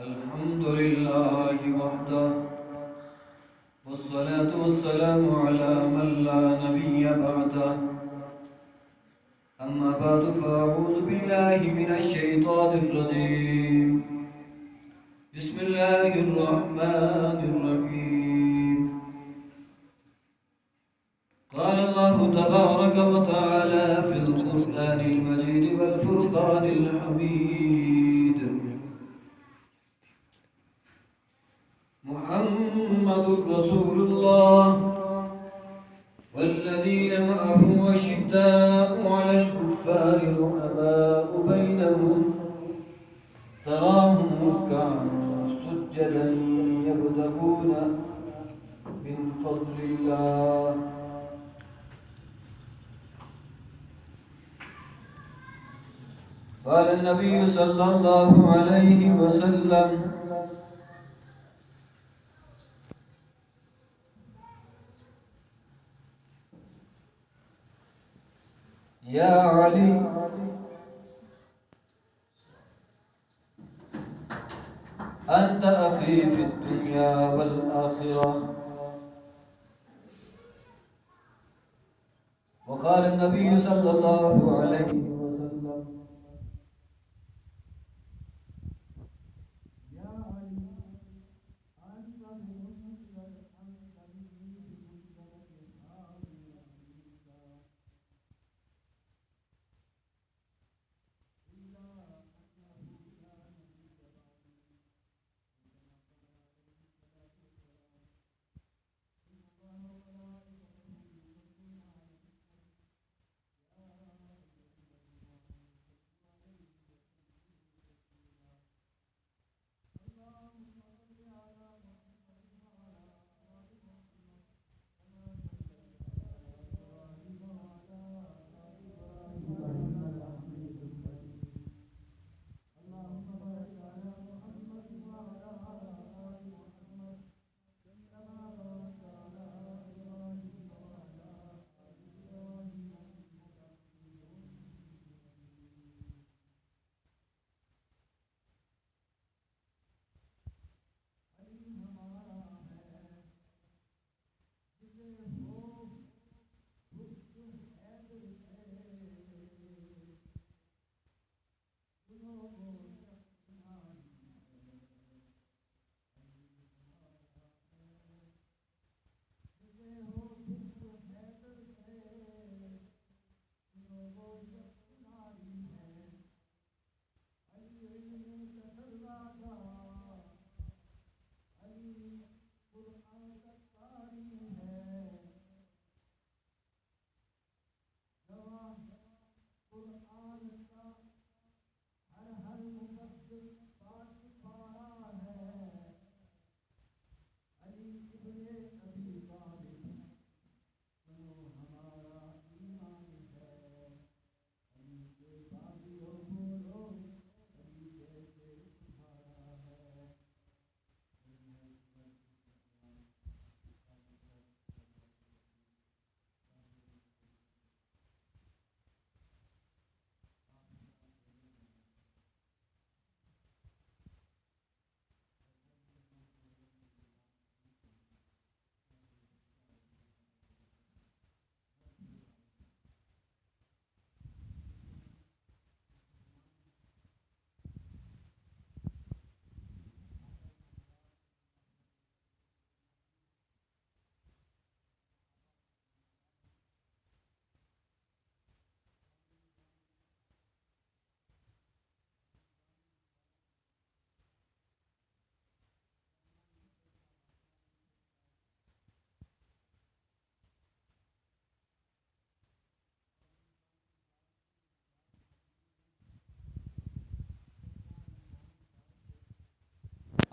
الحمد لله وحده والصلاة والسلام على من لا نبي بعده أما بعد فأعوذ بالله من الشيطان الرجيم بسم الله الرحمن الرحيم قال الله تبارك وتعالى في القرآن المجيد والفرقان الحميد محمد رسول الله والذين معه أشداء على الكفار رحماء بينهم تراهم ركعا سجدا يبتغون من فضل الله قال النبي صلى الله عليه وسلم يا علي أنت أخي في الدنيا والآخرة وقال النبي صلى الله عليه وسلم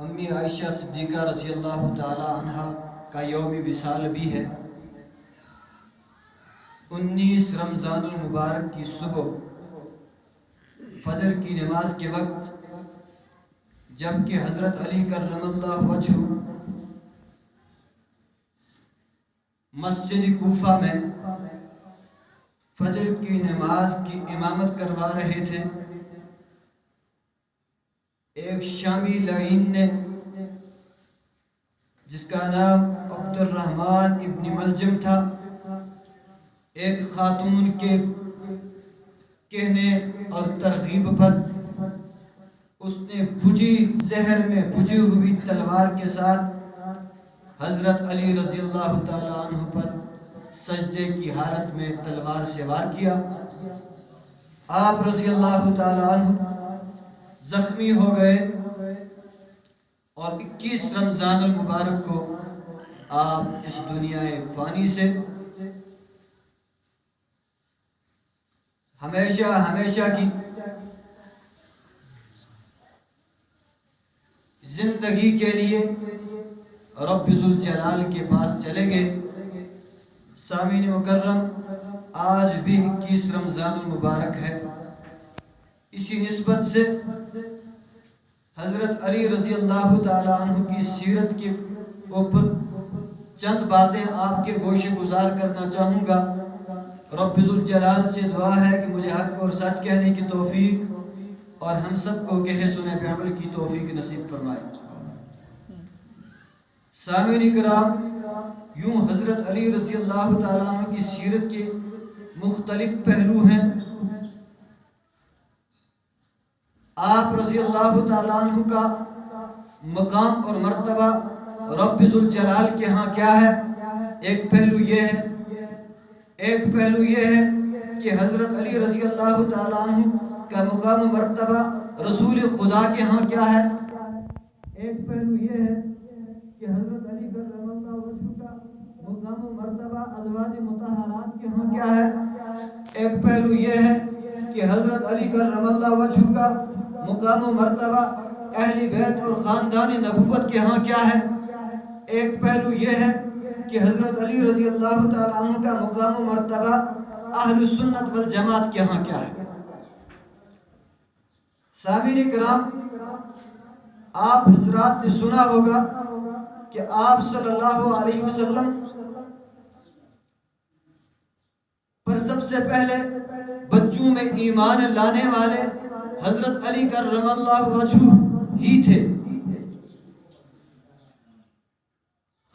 امی عائشہ صدیقہ رضی اللہ تعالی عنہ کا یوم وصال بھی ہے۔ 19 رمضان المبارک کی صبح فجر کی نماز کے وقت جب کہ حضرت علی کرم اللہ وجہہ مسجد کوفہ میں فجر کی نماز کی امامت کروا رہے تھے، ایک شامی لعین نے جس کا نام عبد الرحمن ابن ملجم تھا، ایک خاتون کے کہنے اور ترغیب پر اس نے بھجی زہر میں بھجی ہوئی تلوار کے ساتھ حضرت علی رضی اللہ تعالی عنہ پر سجدے کی حالت میں تلوار سے وار کیا۔ آپ رضی اللہ تعالی عنہ زخمی ہو گئے اور 21 رمضان المبارک کو آپ اس دنیا فانی سے ہمیشہ کی زندگی کے لیے رب ذوالجلال کے پاس چلے گئے۔ سامعین مکرم، آج بھی 21 رمضان المبارک ہے۔ اسی نسبت سے حضرت علی رضی اللہ تعالی عنہ کی سیرت کے اوپر چند باتیں آپ کے گوشے گزار کرنا چاہوں گا۔ رب ذوالجلال سے دعا ہے کہ مجھے حق اور سچ کہنے کی توفیق اور ہم سب کو کہے سنے پہ عمل کی توفیق نصیب فرمائے۔ سامعین کرام، یوں حضرت علی رضی اللہ تعالیٰ عنہ کی سیرت کے مختلف پہلو ہیں۔ آپ رضی اللہ تعالیٰ عنہ کا مقام اور مرتبہ رب ذوالجلال کے ہاں کیا ہے؟ ایک پہلو یہ ہے کہ حضرت علی رضی اللہ تعالیٰ عنہ کا مقام و مرتبہ رسول خدا کے ہاں کیا ہے؟ ایک پہلو یہ ہے کہ حضرت علی کرم اللہ وجہہ کا مقام و مرتبہ ازواج مطہرات کے ہاں کیا ہے؟ ایک پہلو یہ ہے کہ حضرت علی کرم اللہ وجہہ کا مقام و مرتبہ اہل بیت اور خاندان نبوت کے ہاں کیا ہے؟ ایک پہلو یہ ہے کہ حضرت علی رضی اللہ تعالیٰ عنہ کا مقام و مرتبہ اہل سنت والجماعت کے ہاں کیا ہے؟ سامعین کرام، آپ حضرات نے سنا ہوگا کہ آپ صلی اللہ علیہ وسلم پر سب سے پہلے بچوں میں ایمان لانے والے حضرت علی کرم اللہ وجہہ ہی تھے۔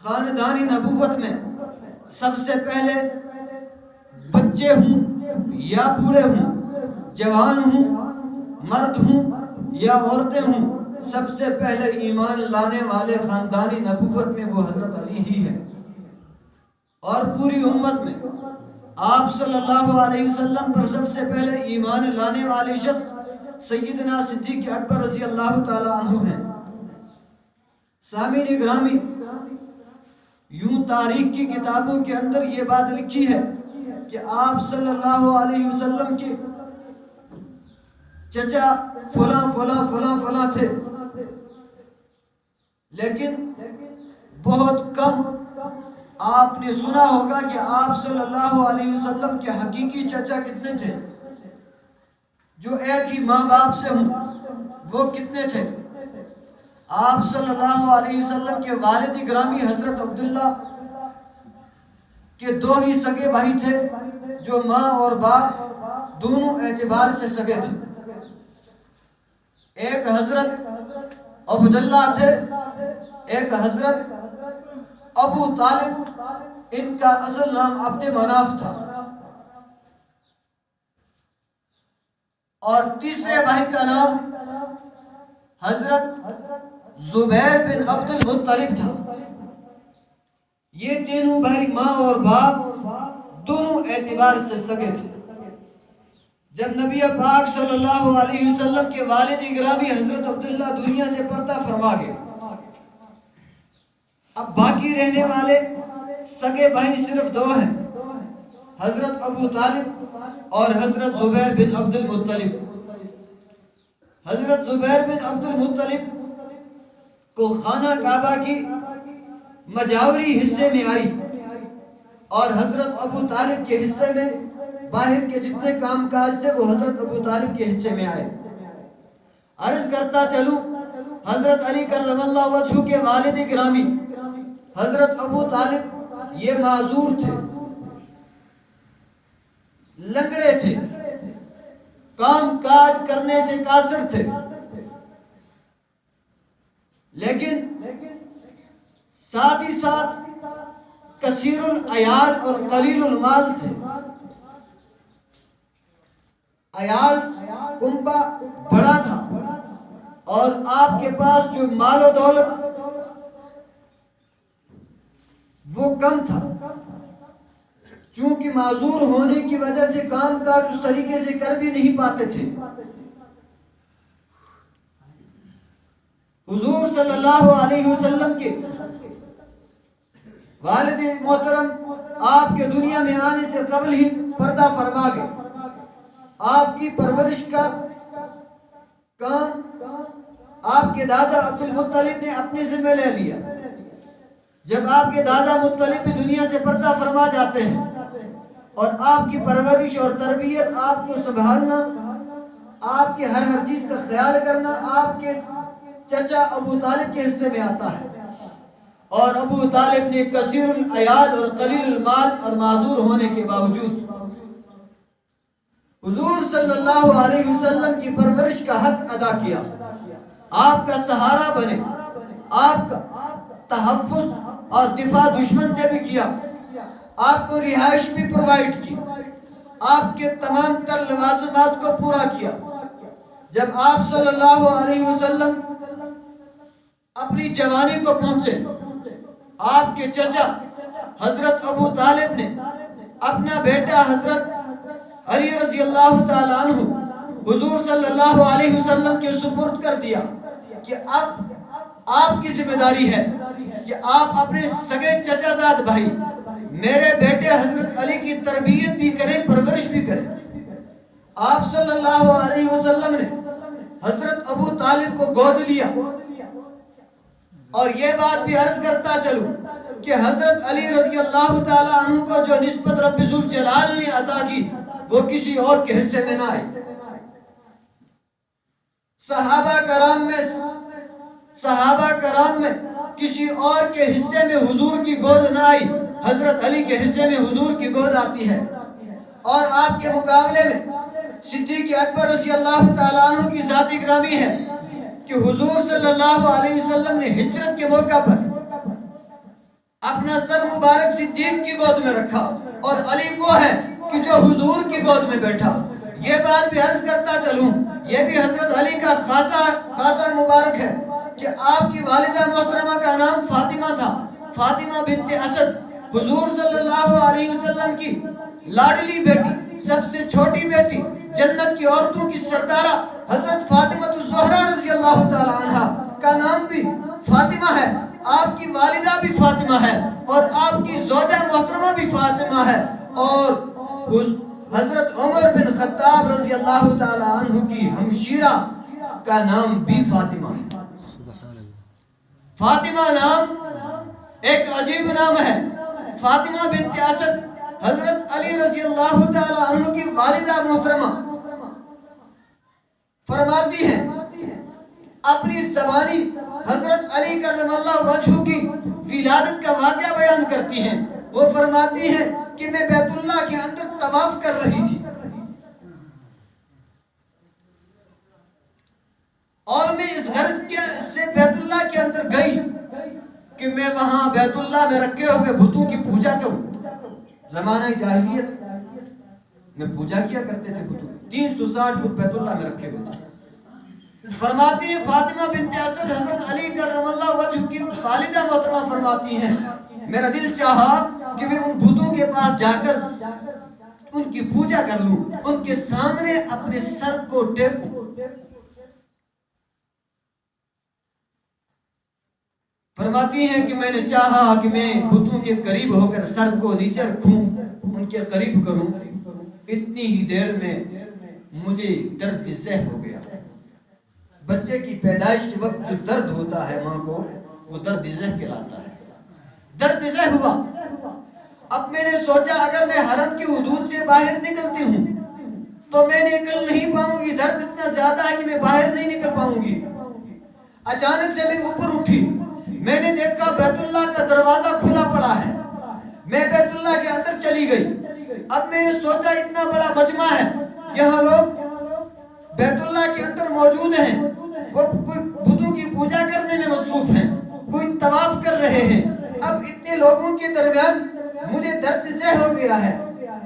خاندانی نبوت میں سب سے پہلے بچے ہوں یا بوڑھے ہوں، جوان ہوں، مرد ہوں یا عورتیں ہوں، سب سے پہلے ایمان لانے والے خاندانی نبوت میں وہ حضرت علی ہی ہے۔ اور پوری امت میں آپ صلی اللہ علیہ وسلم پر سب سے پہلے ایمان لانے والے شخص سیدنا صدیق اکبر رضی اللہ تعالی عنہ ہیں۔ سامعین گرامی، یوں تاریخ کی کتابوں کے اندر یہ بات لکھی ہے کہ آپ صلی اللہ علیہ وسلم کے چچا فلاں تھے، لیکن بہت کم آپ نے سنا ہوگا کہ آپ صلی اللہ علیہ وسلم کے حقیقی چچا کتنے تھے، جو ایک ہی ماں باپ سے ہوں، وہ کتنے تھے۔ آپ صلی اللہ علیہ وسلم کے والد گرامی حضرت عبداللہ کے دو ہی سگے بھائی تھے جو ماں اور باپ دونوں اعتبار سے سگے تھے۔ ایک حضرت عبداللہ تھے، ایک حضرت ابو طالب، ان کا اصل نام عبد مناف تھا، اور تیسرے بھائی کا نام حضرت زبیر بن عبد المطلب تھا۔ یہ تینوں بھائی ماں اور باپ دونوں اعتبار سے سگے تھے۔ جب نبی پاک صلی اللہ علیہ وسلم کے والد گرامی حضرت عبداللہ دنیا سے پردہ فرما گئے، اب باقی رہنے والے سگے بھائی صرف دو ہیں، حضرت ابو طالب اور حضرت زبیر بن عبد المطلب۔ حضرت زبیر بن عبد المطلب کو خانہ کعبہ کی مجاوری حصے میں آئی، اور حضرت ابو طالب کے حصے میں باہر کے جتنے کام کاج تھے وہ حضرت ابو طالب کے حصے میں آئے۔ عرض کرتا چلوں، حضرت علی کرم اللہ وجہہ کے والد گرامی حضرت ابو طالب یہ معذور تھے، لنگڑے تھے، کام کاج کرنے سے قاصر تھے، لیکن ساتھ ہی ساتھ کثیر العیال اور قلیل المال تھے. عیال کنبہ بڑا تھا اور آپ کے پاس جو مال و دولت وہ کم تھا. چونکہ معذور ہونے کی وجہ سے کام کاج اس طریقے سے کر بھی نہیں پاتے تھے. حضور صلی اللہ علیہ وسلم کے والد محترم آپ کے دنیا میں آنے سے قبل ہی پردہ فرما گئے. آپ کی پرورش کا کام آپ کے دادا عبد المطلب نے اپنے ذمہ لے لیا. جب آپ کے دادا مطلب بھی دنیا سے پردہ فرما جاتے ہیں اور آپ کی پرورش اور تربیت، آپ کو سنبھالنا، آپ کی ہر چیز کا خیال کرنا آپ کے چچا ابو طالب کے حصے میں آتا ہے. اور ابو طالب نے کثیر العیال اور قلیل المال اور معذور ہونے کے باوجود حضور صلی اللہ علیہ وسلم کی پرورش کا حق ادا کیا. آپ کا سہارا بنے، آپ کا تحفظ اور دفاع دشمن سے بھی کیا، آپ کو رہائش بھی پرووائڈ کی، آپ کے تمام تر لوازمات کو پورا کیا. جب آپ صلی اللہ علیہ وسلم اپنی جوانی کو پہنچے، آپ کے چچا حضرت ابو طالب نے اپنا بیٹا حضرت علی رضی اللہ تعالیٰ عنہ حضور صلی اللہ علیہ وسلم کے سپرد کر دیا کہ اب آپ کی ذمہ داری ہے کہ آپ اپنے سگے چچا زاد بھائی میرے بیٹے حضرت علی کی تربیت بھی کریں، پرورش بھی کریں. آپ صلی اللہ علیہ وسلم نے حضرت ابو طالب کو گود لیا. اور یہ بات بھی عرض کرتا چلوں کہ حضرت علی رضی اللہ تعالیٰ عنہ کو جو نسبت رب ذوالجلال نے عطا کی وہ کسی اور کے حصے میں نہ آئی. صحابہ کرام میں کسی اور کے حصے میں حضور کی گود نہ آئی، حضرت علی کے حصے میں حضور کی گود آتی ہے. اور آپ کے مقابلے میں صدیق اکبر رضی اللہ تعالیٰ عنہ کی ذاتی گرامی ہے کہ حضور صلی اللہ علیہ وسلم نے ہجرت کے موقع پر اپنا سر مبارک صدیق کی گود میں رکھا اور علی وہ ہے کہ جو حضور کی گود میں بیٹھا. یہ بات بھی عرض کرتا چلوں، یہ بھی حضرت علی کا خاصا مبارک ہے کہ آپ کی والدہ محترمہ کا نام فاطمہ تھا، فاطمہ بنت اسد. حضور صلی اللہ علیہ وسلم کی لاڈلی بیٹی، سب سے چھوٹی بیٹی، جنت کی عورتوں کی سردارہ حضرت فاطمہ الزہرا رضی اللہ تعالی عنہ کا نام بھی فاطمہ ہے. آپ کی والدہ بھی فاطمہ ہے اور آپ کی زوجہ محترمہ بھی فاطمہ ہے. اور حضرت عمر بن خطاب رضی اللہ تعالی عنہ کی ہمشیرہ کا نام بھی فاطمہ ہے. فاطمہ نام ایک عجیب نام ہے. فاطمہ بنت اسد حضرت علی رضی اللہ تعالی عنہ کی والدہ محترمہ فرماتی ہیں، اپنی زبانی حضرت علی کرم اللہ وجہہ کی ولادت کا واقعہ بیان کرتی ہیں. وہ فرماتی ہیں کہ میں بیت اللہ کے اندر طواف کر رہی تھی اور میں اس غرض سے بیت اللہ کے اندر گئی کہ میں وہاں بیت اللہ میں رکھے ہوئے بتوں کی پوجا کروں. زمانہ جاہلیت میں پوجا کیا کرتے تھے بتوں کی. 360 بت بیت اللہ میں رکھے ہوئے تھے. فرماتی ہیں فاطمہ بنت اسد حضرت علی کرم اللہ وجہہ کی والدہ محترمہ فرماتی ہیں، میرا دل چاہا کہ میں ان بتوں کے پاس جا کر ان کی پوجا کر لوں، ان کے سامنے اپنے سر کو ٹیکوں. فرماتی ہیں کہ میں نے چاہا کہ میں بتوں کے قریب ہو کر سر کو نیچے رکھوں، ان کے قریب کروں. اتنی ہی دیر میں مجھے درد ذہ ہو گیا. بچے کی پیدائش کے وقت جو درد ہوتا ہے ماں کو، وہ درد ذہ کہلاتا ہے. درد ذہ ہوا. اب میں نے سوچا اگر میں حرم کی حدود سے باہر نکلتی ہوں تو میں نکل نہیں پاؤں گی، درد اتنا زیادہ ہے کہ میں باہر نہیں نکل پاؤں گی. اچانک سے میں اوپر اٹھی، میں نے دیکھا بیت اللہ کا دروازہ کھلا پڑا ہے. میں بیت اللہ کے اندر چلی گئی. اب میں نے سوچا اتنا بڑا مجمع ہے، یہاں لوگ بیت اللہ کے اندر موجود ہیں، وہ کوئی بتوں کی پوجا کرنے میں مصروف طواف کر رہے ہیں، اب اتنے لوگوں کے درمیان مجھے درد ذہ ہو گیا ہے،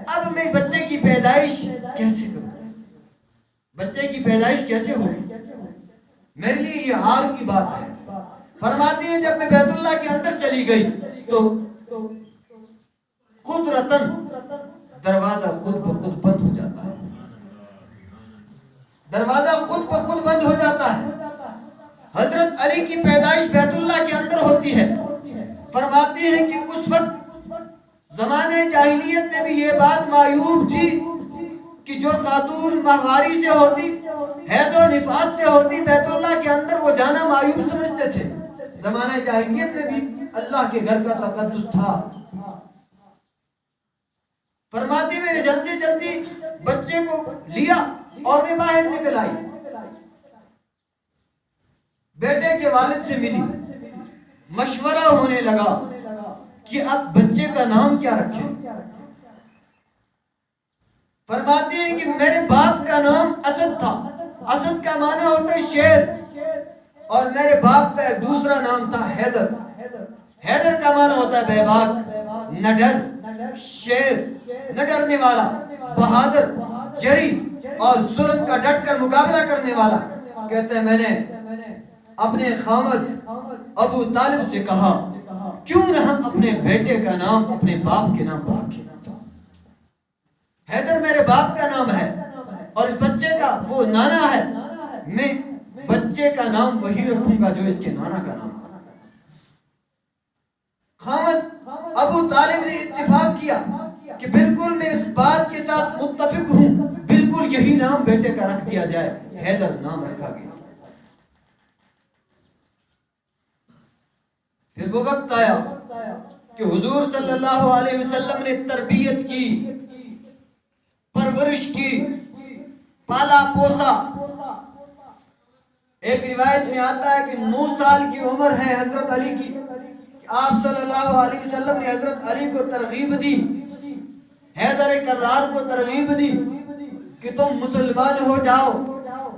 اب میں بچے کی پیدائش کیسے کروں، بچے کی پیدائش کیسے ہوگی، میرے لیے یہ حال کی بات ہے۔ فرماتی ہیں جب میں بیت اللہ کے اندر چلی گئی تو قدرتاً دروازہ خود بخود بند ہو جاتا ہے، دروازہ خود بخود بند ہو جاتا ہے۔ حضرت علی کی پیدائش بیت اللہ کے اندر ہوتی ہے۔ فرماتی ہیں کہ اس وقت زمانے جاہلیت میں بھی یہ بات معیوب تھی کہ جو خاتون ماہواری سے ہوتی، حیض و نفاس سے ہوتی، بیت اللہ کے اندر وہ جانا معیوب سمجھتے تھے۔ زمانہ جاہلیت میں بھی اللہ کے گھر کا تقدس تھا۔ فرماتی میں نے جلدی جلدی بچے کو لیا اور میں باہر نکل آئی، بیٹے کے والد سے ملی، مشورہ ہونے لگا کہ اب بچے کا نام کیا رکھیں۔ فرماتی ہیں کہ میرے باپ کا نام اسد تھا، اسد کا معنی ہوتا ہے شیر، اور میرے باپ کا ایک دوسرا نام تھا حیدر، حیدر کا معنی ہوتا ہے بے باک، نہ ڈر، شیر، نہ ڈرنے والا، بہادر، جری اور ظلم کا ڈٹ کر مقابلہ کرنے والا۔ کہتے ہیں میں نے اپنے خامد ابو طالب سے کہا کیوں نہ ہم اپنے بیٹے کا نام اپنے باپ کے نام پر رکھیں۔ حیدر میرے باپ کا نام ہے اور اس بچے کا وہ نانا ہے، میں بچے کا نام وہی رکھوں گا جو اس کے نانا کا نام ہے۔ خامد ابو طالب نے اتفاق کیا کہ بالکل میں اس بات کے ساتھ متفق ہوں، بالکل یہی نام بیٹے کا رکھ دیا جائے، حیدر نام رکھا گیا۔ پھر وہ وقت آیا کہ حضور صلی اللہ علیہ وسلم نے تربیت کی، پرورش کی، پالا پوسا۔ ایک روایت میں آتا ہے کہ 9 سال کی عمر ہے حضرت علی کی، آپ صلی اللہ علیہ وسلم نے حضرت علی کو ترغیب دی، حیدر کرار کو ترغیب دی کہ تم مسلمان ہو جاؤ،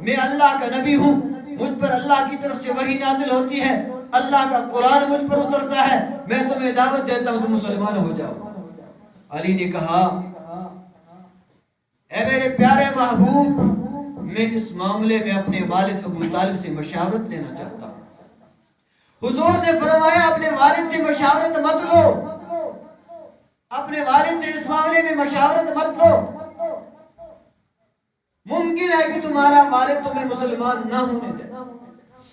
میں اللہ کا نبی ہوں، مجھ پر اللہ کی طرف سے وحی نازل ہوتی ہے، اللہ کا قرآن مجھ پر اترتا ہے، میں تمہیں دعوت دیتا ہوں تم مسلمان ہو جاؤ۔ علی نے کہا اے میرے پیارے محبوب، میں اس معاملے میں اپنے والد ابو طالب سے مشاورت لینا چاہتا ہوں۔ حضور نے فرمایا اپنے والد سے مشاورت مت لو، اپنے والد سے اس معاملے میں مشاورت مت لو، ممکن ہے کہ تمہارا والد تمہیں مسلمان نہ ہونے دے۔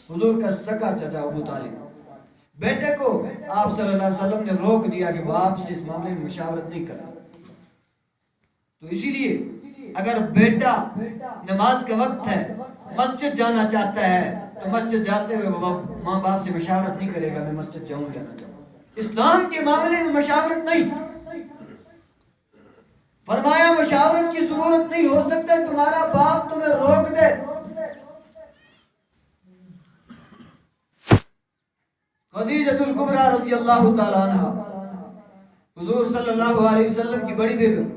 حضور کا سگا چچا ابو طالب، بیٹے کو آپ صلی اللہ علیہ وسلم نے روک دیا کہ وہ آپ سے اس معاملے میں مشاورت نہیں کرنا۔ تو اسی لیے اگر بیٹا نماز کا وقت ہے، مسجد جانا چاہتا ہے تو مسجد جاتے ہوئے وہ ماں باپ سے مشاورت نہیں کرے گا میں مسجد جاؤں یا نہ جاؤں۔ اسلام کے معاملے میں مشاورت نہیں، فرمایا مشاورت کی ضرورت نہیں، ہو سکتا ہے تمہارا باپ تمہیں روک دے۔ خدیجہ الکبریٰ رضی اللہ تعالی عنہ، حضور صلی اللہ علیہ وسلم کی بڑی بیگم،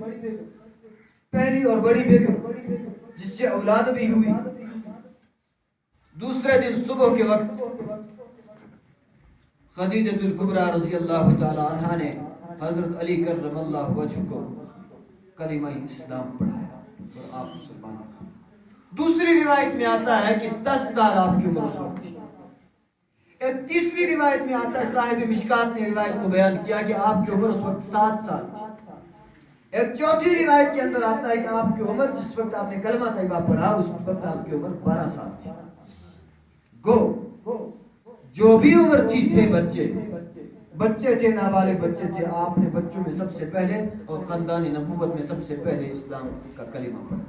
پہلی اور بڑی بیگم، جس سے اولاد بھی ہوئی۔ دوسرے دن صبح کے وقت خدیجہ الکبریٰ رضی اللہ تعالی عنہ نے حضرت علی کرم اللہ وجہ کو کلمہ اسلام پڑھایا اور آپ مسلمان ہوئے۔ دوسری روایت میں آتا ہے کہ 10 سال آپ کی عمر اس وقت تھی۔ ایک تیسری روایت میں آتا ہے، صاحب مشکات نے روایت کو بیان کیا کہ آپ کی عمر اس وقت 7 سال تھی۔ ایک چوتھی روایت کے اندر آتا ہے کہ آپ کی عمر جس وقت آپ نے کلمہ طیبہ پڑھا اس وقت آپ کی عمر 12 سال تھی۔ گو جو بھی عمر تھی تھے بچے تھے، نابالغ بچے تھے، آپ نے بچوں میں سب سے پہلے اور خاندان نبوت میں سب سے پہلے اسلام کا کلمہ پڑھا،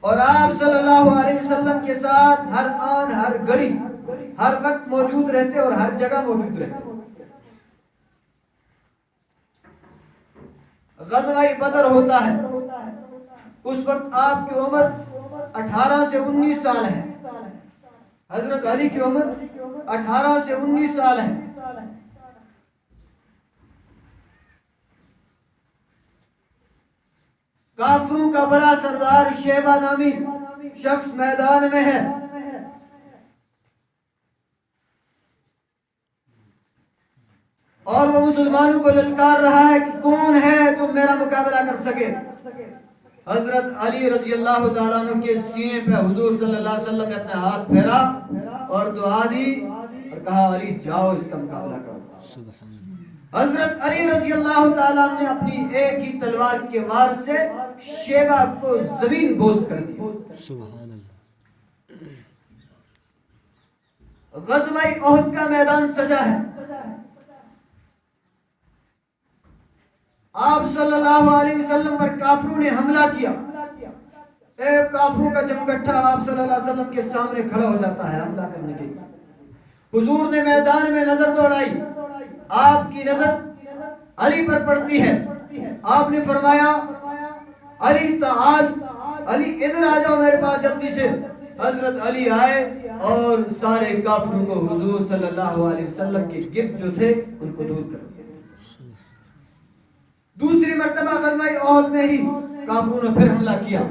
اور آپ صلی اللہ علیہ وسلم کے ساتھ ہر آن ہر گھڑی ہر وقت موجود رہتے اور ہر جگہ موجود رہتے۔ غزوہ بدر ہوتا ہے، اس وقت آپ کی عمر 18 سے 19 سال ہے، حضرت علی کی عمر 18 سے 19 سال ہے۔ کافروں کا بڑا سردار شیبہ نامی شخص میدان میں ہے، اور وہ مسلمانوں کو للکار رہا ہے کہ کون ہے جو میرا مقابلہ کر سکے. حضرت علی رضی اللہ تعالیٰ عنہ کے سینے پہ حضور صلی اللہ علیہ وسلم نے اپنا ہاتھ پھیرا اور دعا دی اور کہا علی جاؤ اس کا مقابلہ کرو. حضرت علی رضی اللہ تعالیٰ عنہ نے اپنی ایک ہی تلوار کے وار سے شیبہ کو زمین بوس کر دیا. سبحان اللہ. غزوہ احد کا میدان سجا ہے. آپ صلی اللہ علیہ وسلم پر کافروں نے حملہ کیا. ایک کافروں کا جمگٹھا آپ صلی اللہ علیہ وسلم کے سامنے کھڑا ہو جاتا ہے حملہ کرنے کے لیے. حضور نے میدان میں نظر دوڑائی. آپ کی نظر علی پر پڑتی ہے. آپ نے فرمایا علی تعال، علی ادھر آ جاؤ میرے پاس جلدی سے. حضرت علی آئے اور سارے کافروں کو حضور صلی اللہ علیہ وسلم کے گرد جو تھے ان کو دور کر دیا. دوسری مرتبہ غزوہ احد میں ہی کافروں نے پھر حملہ کیا.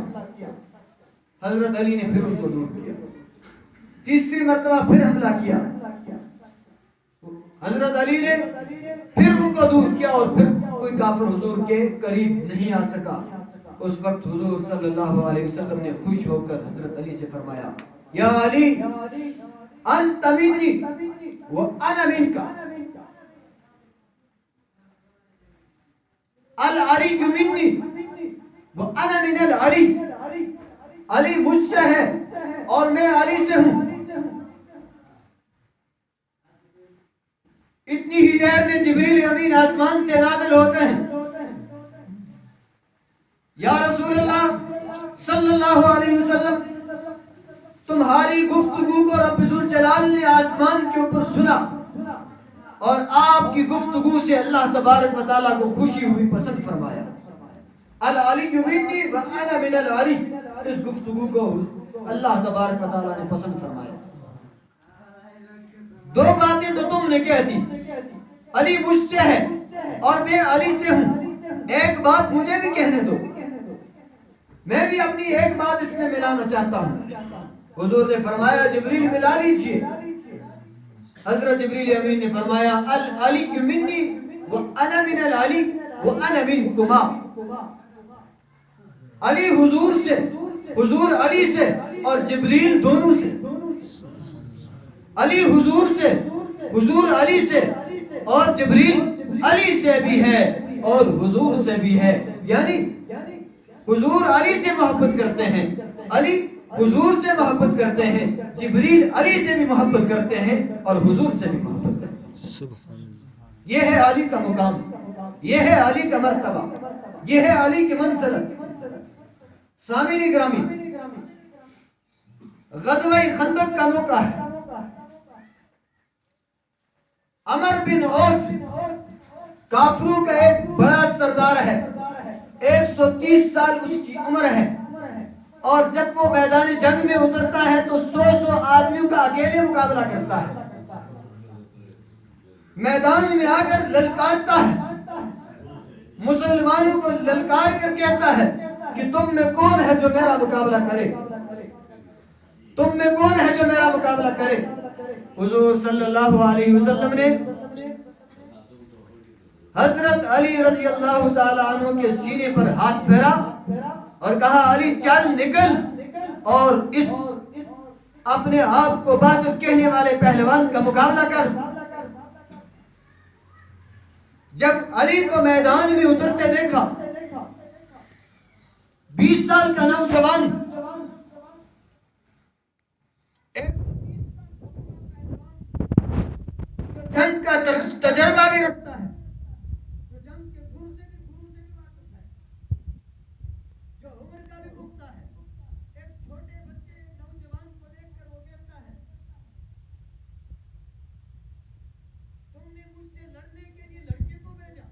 حضرت علی نے پھر ان کو دور کیا. تیسری مرتبہ پھر حملہ کیا. حضرت علی نے پھر ان کو دور کیا اور پھر کوئی کافر حضور کے قریب نہیں آ سکا. اس وقت حضور صلی اللہ علیہ وسلم نے خوش ہو کر حضرت علی سے فرمایا یا علی انت منی وانا منک، العلی منی وانا من العلی. علی مجھ سے ہے اور میں علی سے ہوں. اتنی ہی دیر میں جبریل امین آسمان سے نازل ہوتے ہیں. یا رسول اللہ صلی اللہ علیہ وسلم، تمہاری گفتگو کو رب ذوالجلال نے آسمان کے اوپر سنا اور آپ کی گفتگو سے اللہ تبارک و تعالیٰ کو خوشی ہوئی، پسند فرمایا. العلی منی وانا من العلی، اس گفتگو کو اللہ تبارک و تعالیٰ نے پسند فرمایا. دو باتیں تو تم نے کہہ دی، علی مجھ سے ہے اور میں علی سے ہوں. ایک بات مجھے بھی کہنے دو، میں بھی اپنی ایک بات اس میں ملانا چاہتا ہوں. حضور نے فرمایا جبریل ملا لیجئے. حضرت جبریل امین نے فرمایا العلی منی وانا من العلی وانا منکما. علی حضور سے، حضور علی سے اور جبریل دونوں سے. علی حضور سے، حضور علی سے اور جبریل علی سے بھی ہے اور حضور سے بھی ہے. یعنی حضور علی سے محبت کرتے ہیں، علی حضور سے محبت کرتے ہیں، جبریل علی سے بھی محبت کرتے ہیں اور حضور سے بھی محبت کرتے ہیں. یہ ہے علی کا مقام، یہ ہے علی کا مرتبہ، یہ ہے علی کی منزلت. سامعین گرامی، غزوہ خندق کا موقع ہے. عمر بن عوف کافروں کا ایک بڑا سردار ہے. 130 سال اس کی عمر ہے اور جب وہ میدان جنگ میں اترتا ہے تو 100 آدمیوں کا اکیلے مقابلہ کرتا ہے. میدان میں آ کر للکارتا ہے، مسلمانوں کو للکار کر کہتا ہے کہ تم میں کون ہے جو میرا مقابلہ کرے، تم میں کون ہے جو میرا مقابلہ کرے. حضور صلی اللہ علیہ وسلم نے حضرت علی رضی اللہ تعالیٰ عنہ کے سینے پر ہاتھ پھیرا اور کہا علی چل نکل اور اس اپنے آپ کو بہادر کہنے والے پہلوان کا مقابلہ کر. جب علی کو میدان میں اترتے دیکھا، 20 سال کا نوجوان، جنگ کا تجربہ بھی رکھتا ہے، جو جنگ کے گھر سے بھی واقف ہے، جو عمر کا بھی پختہ ہے. ایک چھوٹے بچے نوجوان کو دیکھ کر وہ کہتا ہے تم نے مجھ سے لڑنے کے لیے لڑکے کو بھیجا.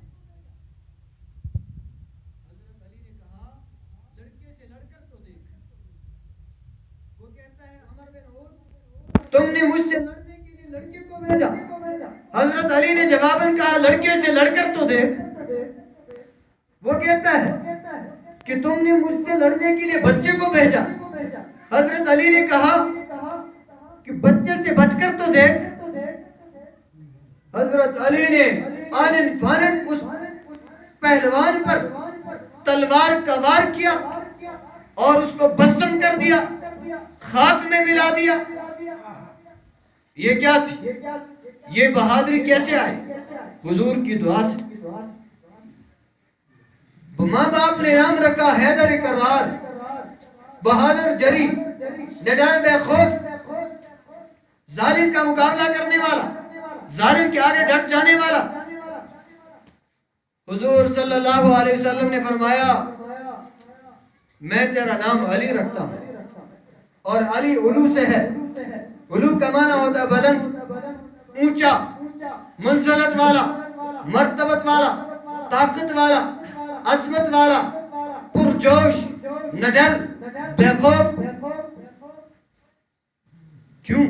حضرت علی نے کہا لڑکے سے لڑ کر تو دیکھ. وہ کہتا ہے عمر بن عوف تم نے مجھ سے لڑنے کے لیے لڑکے کو بھیجا. حضرت علی نے جواباً کہا لڑکے سے لڑ کر تو دیکھ. وہ کہتا ہے کہ تم نے مجھ سے لڑنے کے لیے بچے کو بھیجا. حضرت علی نے کہا کہ بچے سے بچ کر تو دیکھ. حضرت علی نے آنن فانن اس پہلوان پر تلوار کا وار کیا اور اس کو بسم کر دیا، خاک میں ملا دیا۔ یہ کیا تھی؟ یہ بہادری کیسے آئی؟ حضور کی دعا سے۔ ماں باپ نے نام رکھا حیدر کرار، بہادر جری، نڈر بے خوف، ظالم کا مقابلہ کرنے والا، ظالم کے آگے ڈٹ جانے والا۔ حضور صلی اللہ علیہ وسلم نے فرمایا میں تیرا نام علی رکھتا ہوں، اور علی علو سے ہے۔ علو کا معنی ہوتا ہے بلند، اونچا، منزلت والا، مرتبت والا، طاقت والا، عظمت والا، پرجوش، نڈر، بے خوف۔ کیوں؟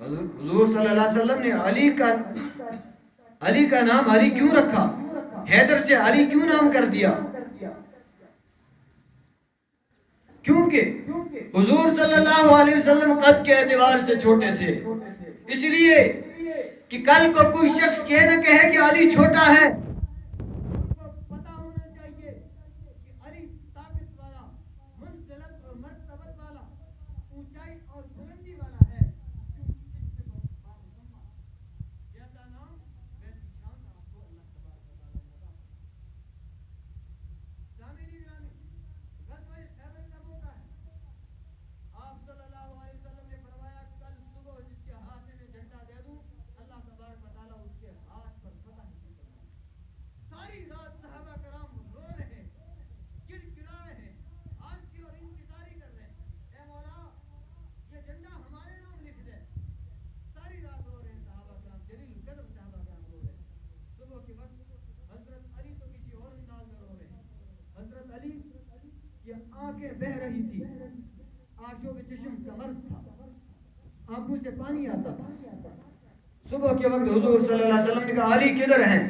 حضور صلی اللہ علیہ وسلم نے علی کا نام علی کیوں رکھا؟ حیدر سے علی کیوں نام کر دیا؟ کیونکہ حضور صلی اللہ علیہ وسلم قد کے اعتبار سے چھوٹے تھے، اس لیے کہ کل کو کوئی شخص یہ نہ کہے کہ علی چھوٹا ہے، پتا ہونا چاہیے کہ علی طاقت والا، منزلت اور مرتبت والا، اونچائی اور بلندی والا ہے۔ جیسا نام ویسی شان آپ کو اللہ تبارک و تعالیٰ نے عطا کی۔ سامعین گرامی، غزوہ خیبر کا موقع ہے۔ آپ صلی اللہ علیہ وسلم نے فرمایا کل صبح جس کے ہاتھ میں جھنڈا دے دوں اللہ تبارک و تعالیٰ اس کے ہاتھ پر فتح نصیب فرمائے۔ ساری رات صحابہ کرام رو رہے ہیں، گڑگڑا رہے ہیں، آنسی اور انتظاری کر رہے ہیں، اے مولا یہ جھنڈا ہمارے نام لکھ دے۔ ساری رات رو رہے ہیں صحابہ کرام، جلیل القدر صحابہ کرام رو رہے ہیں۔ صبح کے وقت حضرت علی تو کسی اور انداز میں رو رہے ہیں۔ حضرت علی کی آنکھیں بہہ رہی تھی، آنکھوں میں چشم کا مرض تھا، آنکھوں سے پانی آتا تھا۔ صبح کے وقت حضور صلی اللہ علیہ وسلم نے کہا علی کدھر ہیں؟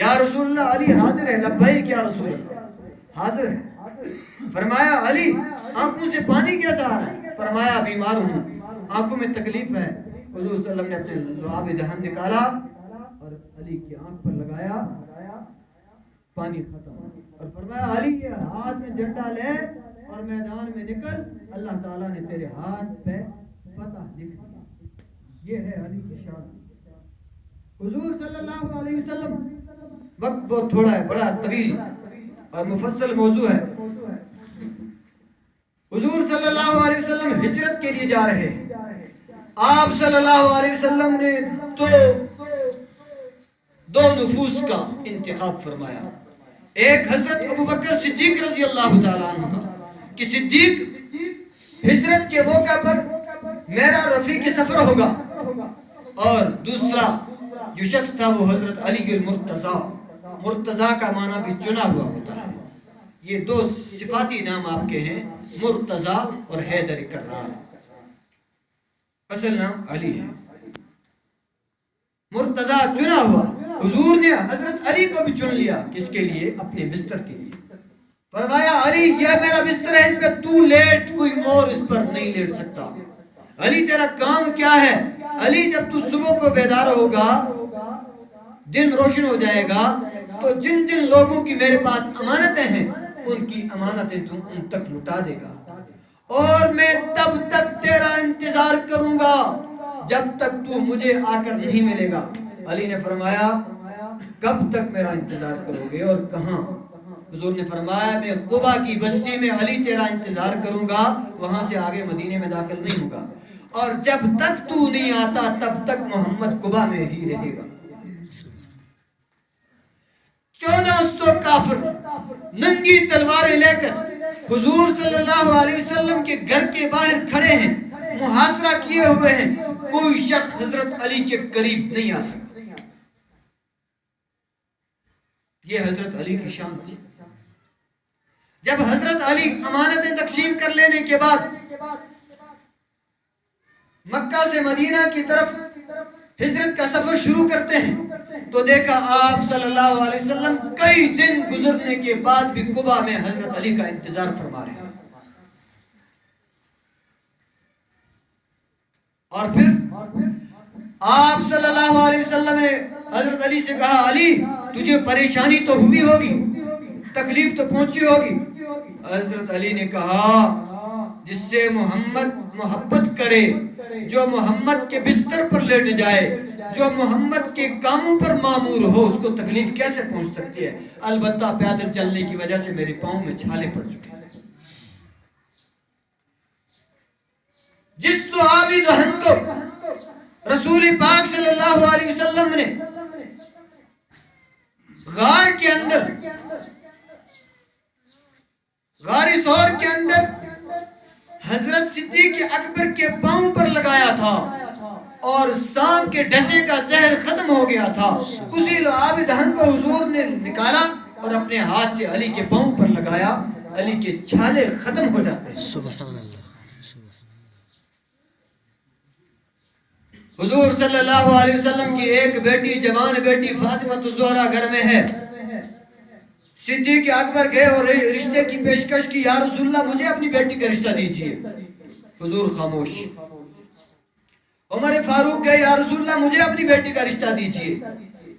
یا رسول اللہ علی حاضر ہے۔ لبیک یا رسول اللہ، حاضر ہے۔ فرمایا علی آنکھوں سے پانی کیسا آ رہا ہے؟ فرمایا بیمار ہوں، آنکھوں میں تکلیف ہے۔ حضور صلی اللہ علیہ وسلم نے اپنے لعاب دہن نکالا اور علی کی آنکھ پر لگایا، پانی ختم، اور فرمایا علی یہ ہاتھ میں جھنڈا لے اور میدان میں نکل، اللہ تعالیٰ نے تیرے ہاتھ پہ فتح لکھ دی۔ یہ ہے علی کی شان۔ حضور صلی اللہ علیہ وسلم، وقت بہت تھوڑا ہے، بڑا طویل اور مفصل موضوع ہے۔ حضور صلی اللہ علیہ وسلم ہجرت کے لیے جا رہے ہیں۔ آپ صلی اللہ علیہ وسلم نے دو نفوس کا انتخاب فرمایا۔ ایک حضرت ابوبکر صدیق رضی اللہ تعالیٰ عنہ کا کہ صدیق ہجرت کے موقع پر میرا رفیق سفر ہوگا، اور دوسرا جو شخص تھا وہ حضرت علی المرتضیٰ، مرتضیٰ کا معنی بھی چنا ہوا ہوتا ہے۔ یہ دو صفاتی نام آپ کے ہیں، مرتضیٰ اور حیدر کرار۔ اصل نام علی ہے، مرتضیٰ چنا ہوا۔ حضور نے حضرت علی کو بھی چن لیا، کس کے لیے؟ اپنے بستر کے لیے۔ فرمایا علی یہ میرا بستر ہے، اس پہ تو لیٹ، کوئی اور اس پر نہیں لیٹ سکتا۔ علی تیرا کام کیا ہے؟ علی جب تو صبح کو بیدار ہوگا، دن روشن ہو جائے گا، تو جن جن لوگوں کی میرے پاس امانتیں ہیں ان کی امانتیں تو ان تک لٹا دے گا، اور میں تب تک تیرا انتظار کروں گا جب تک تو مجھے آ کر نہیں ملے گا۔ علی نے فرمایا کب تک میرا انتظار کرو گے اور کہاں؟ حضور نے فرمایا میں قبا کی بستی میں علی تیرا انتظار کروں گا، وہاں سے آگے مدینے میں داخل نہیں ہوگا، اور جب تک تو نہیں آتا تب تک محمد قبا میں ہی رہے گا۔ 1400 کافر ننگی تلواریں لے کر حضور صلی اللہ علیہ وسلم کے گھر کے باہر کھڑے ہیں، محاصرہ کیے ہوئے ہیں، کوئی شخص حضرت علی کے قریب نہیں آ سکتا۔ یہ حضرت علی کی شان تھی۔ جب حضرت علی امانتیں تقسیم کر لینے کے بعد مکہ سے مدینہ کی طرف ہجرت کا سفر شروع کرتے ہیں، تو دیکھا آپ صلی اللہ علیہ وسلم کئی دن گزرنے کے بعد بھی قبا میں حضرت علی کا انتظار فرما رہے ہیں۔ اور پھر آپ صلی اللہ علیہ وسلم نے حضرت علی سے کہا علی تجھے پریشانی تو ہوئی ہوگی, تکلیف تو پہنچی ہوگی. حضرت علی نے کہا جس سے محمد محبت کرے, جو محمد کے بستر پر لیٹ جائے, جو محمد کے کاموں پر معمور ہو, اس کو تکلیف کیسے پہنچ سکتی ہے؟ البتہ پیدل چلنے کی وجہ سے میرے پاؤں میں چھالے پڑ چکے ہیں. جس تو آبی دہن کو رسول پاک صلی اللہ علیہ وسلم نے غار کے اندر, غار ثور کے اندر حضرت صدیق اکبر کے پاؤں پر لگایا تھا اور سام کے ڈسے کا زہر ختم ہو گیا تھا, اسی آب دہن کو حضور نے نکالا اور اپنے ہاتھ سے علی کے پاؤں پر لگایا, علی کے چھالے ختم ہو جاتے ہیں. سبحان اللہ. حضور صلی اللہ علیہ وسلم کی ایک بیٹی, جوان بیٹی فاطمہ الزہرا گھر میں ہے. صدیق اکبر گئے اور رشتے کی پیشکش کی, یا رسول اللہ مجھے اپنی بیٹی کا رشتہ دیجئے. حضور خاموش. عمر فاروق گئے, یا رسول اللہ مجھے اپنی بیٹی کا رشتہ دیجئے.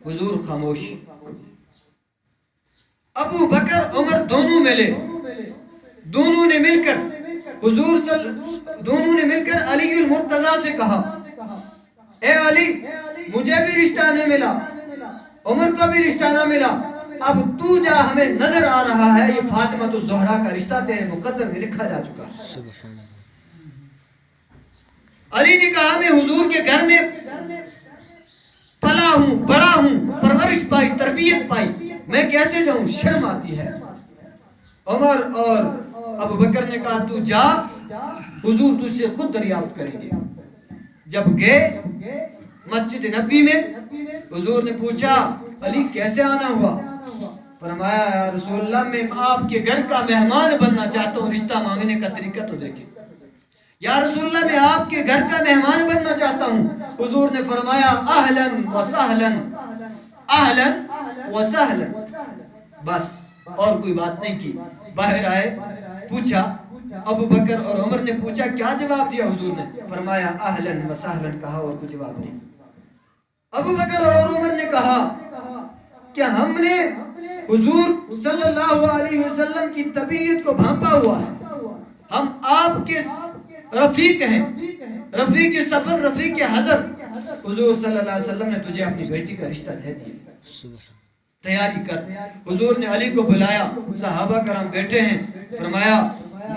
حضور خاموش. ابو بکر عمر دونوں ملے, دونوں نے مل کر دونوں نے مل کر علی المرتضیٰ سے کہا اے علی مجھے بھی رشتہ نہیں ملا, عمر کو بھی رشتہ نہ ملا, اب تو جا, ہمیں نظر آ رہا ہے یہ فاطمہ الزہرا کا رشتہ تیرے مقدر میں لکھا جا چکا ہے. علی نے کہا میں حضور کے گھر میں پلا ہوں, بڑا ہوں, پرورش پائی, تربیت پائی, میں کیسے جاؤں, شرم آتی ہے. عمر اور ابو بکر نے کہا تو جا, حضور تجھ سے خود دریافت کریں گے. جب گئے مسجد نبوی میں, حضور نے پوچھا علی کیسے آنا ہوا؟ فرمایا یا رسول اللہ میں آپ کے گھر کا مہمان بننا چاہتا ہوں, رشتہ مانگنے کا طریقہ تو دیکھیں. یا رسول اللہ میں آپ کے گھر کا مہمان بننا چاہتا ہوں. حضور نے فرمایا اہلاً و سہلاً, اہلاً و سہلاً, بس اور کوئی بات نہیں کی. باہر آئے, پوچھا, ابو بکر اور عمر نے پوچھا کیا جواب دیا؟ حضور نے فرمایا اہلاً و سہلاً کہا اور کوئی جواب نہیں. ابو بکر اور عمر نے کہا کہ ہم نے حضور صلی اللہ علیہ وسلم کی طبیعت کو بھانپا ہوا ہے, ہم آپ کے رفیق ہیں, رفیق سفر, رفیق حضر. حضور صلی اللہ علیہ وسلم نے تجھے اپنی بیٹی کا رشتہ دے دیا, تیاری کر. حضور نے علی کو بلایا, صحابہ کرام بیٹھے ہیں, فرمایا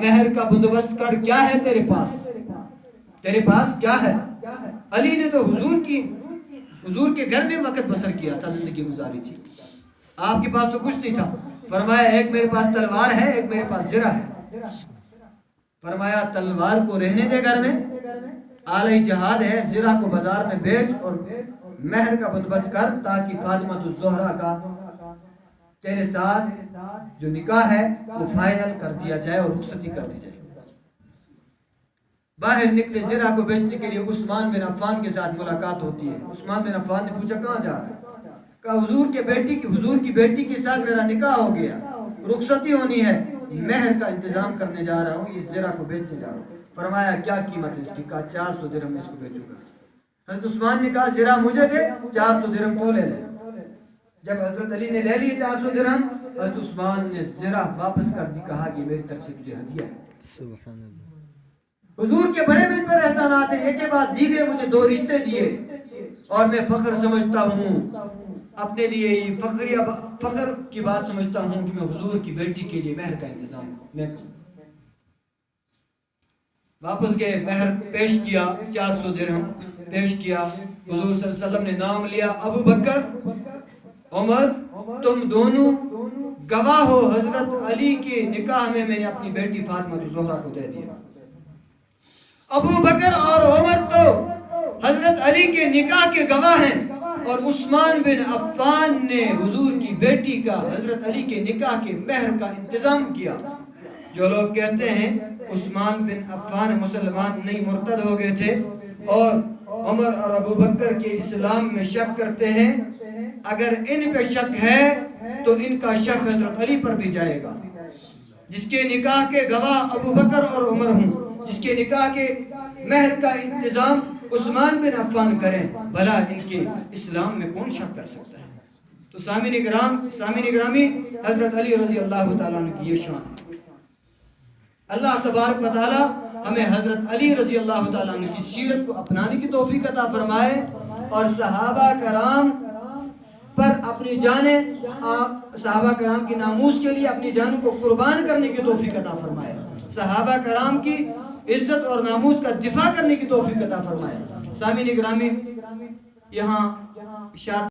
مہر کا بندوبست کر, کیا ہے تیرے پاس, تیرے پاس کیا ہے؟ علی نے تو حضور کے گھر میں وقت بسر کیا تھا, زندگی گزاری تھی, آپ کے پاس تو کچھ نہیں تھا. فرمایا ایک میرے پاس تلوار ہے, ایک میرے پاس زرہ ہے. فرمایا تلوار کو رہنے دے گھر میں, آلہ جہاد ہے, زرہ کو بازار میں بیچ اور مہر کا بندوبست کر تاکہ فاطمہ الزہرا کا تیرے ساتھ جو نکاح ہے وہ فائنل کر دیا جائے اور رخصتی کر دی جائے. باہر نکلے, زرہ کو بیچنے کے لیے عثمان بن عفان کے ساتھ ملاقات ہوتی ہے. عثمان بن عفان نے پوچھا کہاں جا رہا ہے؟ کہا حضور کی بیٹی کے ساتھ میرا نکاح ہو گیا, رخصتی ہونی ہے, مہر کا انتظام کرنے جا رہا ہوں, اس زرہ کو بیچنے جا رہا ہوں. فرمایا کیا قیمت ہے اس کی؟ کہا 400 درہم میں اس کو بیچوں گا. حضرت عثمان نے کہا زرہ مجھے دے, 400 درہم تو لے لے. جب حضرت علی نے لے لیے 400 درہم, حضرت عثمان نے زرہ واپس کر دی, کہا کہ میری طرف سے تجھے ہدیہ ہے. حضور کے بڑے مجھ پر احسانات ہیں, ایک کے بعد دیگرے مجھے 2 رشتے دیے, اور میں فخر سمجھتا ہوں اپنے لیے, فخر کی بات سمجھتا ہوں کہ میں حضور کی بیٹی کے لیے مہر کا انتظام میں کروں. واپس گئے, مہر پیش کیا, 400 درہم پیش کیا. حضور صلی اللہ علیہ وسلم نے نام لیا, ابو بکر عمر تم دونوں گواہ ہو, حضرت علی کے نکاح میں نے اپنی بیٹی فاطمہ الزہرا کو دے دیا. ابو بکر اور عمر تو حضرت علی کے نکاح کے گواہ ہیں, اور عثمان بن عفان نے حضور کی بیٹی کا, حضرت علی کے نکاح کے مہر کا انتظام کیا. جو لوگ کہتے ہیں عثمان بن عفان مسلمان نہیں مرتد ہو گئے تھے, اور عمر اور ابو بکر کے اسلام میں شک کرتے ہیں, اگر ان پہ شک ہے تو ان کا شک حضرت علی پر بھی جائے گا. جس کے نکاح کے گواہ ابو بکر اور عمر ہوں, جس کے نکاح کے مہر کا انتظام عثمان بن عفان کریں، بھلا ان کے اسلام میں کون شک کر سکتا ہے؟ تو سامعین گرامی، حضرت علی رضی اللہ تعالیٰ عنہ کی یہ شان ہے۔ اللہ تبارک و تعالیٰ ہمیں حضرت علی رضی اللہ تعالیٰ عنہ کی سیرت کو اپنانے کی توفیق عطا فرمائے، اور صحابہ کرام پر اپنی جانیں، صحابہ کرام کی ناموس کے لیے اپنی جانوں کو قربان کرنے کی توفیق عطا فرمائے، صحابہ کرام کی عزت اور ناموس کا دفاع کرنے کی توفیق عطا فرمائے۔ سامعین گرامی، یہاں اشارہ